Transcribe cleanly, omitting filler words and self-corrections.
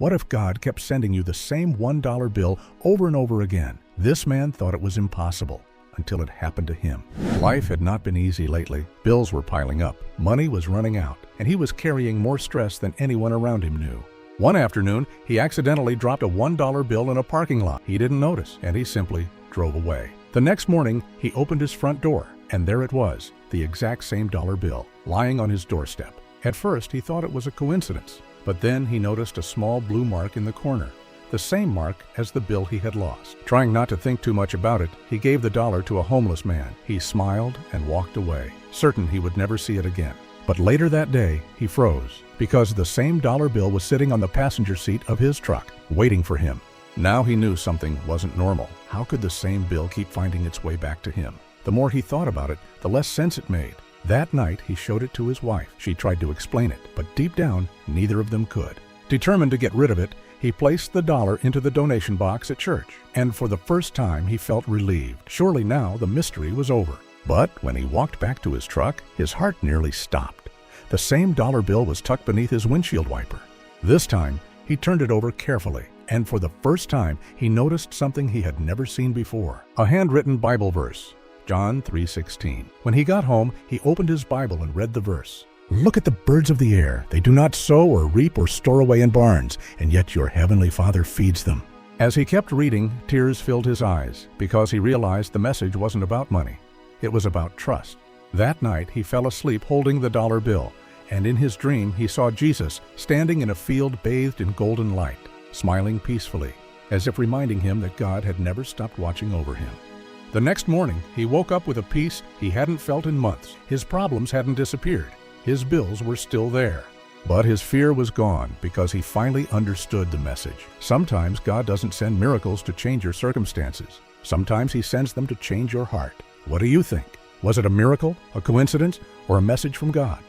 What if God kept sending you the same $1 bill over and over again? This man thought it was impossible until it happened to him. Life had not been easy lately. Bills were piling up, money was running out, and he was carrying more stress than anyone around him knew. One afternoon, he accidentally dropped a $1 bill in a parking lot. He didn't notice, and he simply drove away. The next morning, he opened his front door, and there it was, the exact same dollar bill, lying on his doorstep. At first, he thought it was a coincidence, but then he noticed a small blue mark in the corner, the same mark as the bill he had lost. Trying not to think too much about it, he gave the dollar to a homeless man. He smiled and walked away, certain he would never see it again. But later that day, he froze, because the same dollar bill was sitting on the passenger seat of his truck, waiting for him. Now he knew something wasn't normal. How could the same bill keep finding its way back to him? The more he thought about it, the less sense it made. That night, he showed it to his wife. She tried to explain it, but deep down, neither of them could. Determined to get rid of it, he placed the dollar into the donation box at church, and for the first time, he felt relieved. Surely now the mystery was over. But when he walked back to his truck, his heart nearly stopped. The same dollar bill was tucked beneath his windshield wiper. This time, he turned it over carefully, and for the first time, he noticed something he had never seen before. A handwritten Bible verse. John 3:16. When he got home, he opened his Bible and read the verse. "Look at the birds of the air. They do not sow or reap or store away in barns, and yet your heavenly Father feeds them." As he kept reading, tears filled his eyes, because he realized the message wasn't about money. It was about trust. That night, he fell asleep holding the dollar bill, and in his dream, he saw Jesus standing in a field bathed in golden light, smiling peacefully, as if reminding him that God had never stopped watching over him. The next morning, he woke up with a peace he hadn't felt in months. His problems hadn't disappeared. His bills were still there. But his fear was gone because he finally understood the message. Sometimes God doesn't send miracles to change your circumstances. Sometimes he sends them to change your heart. What do you think? Was it a miracle, a coincidence, or a message from God?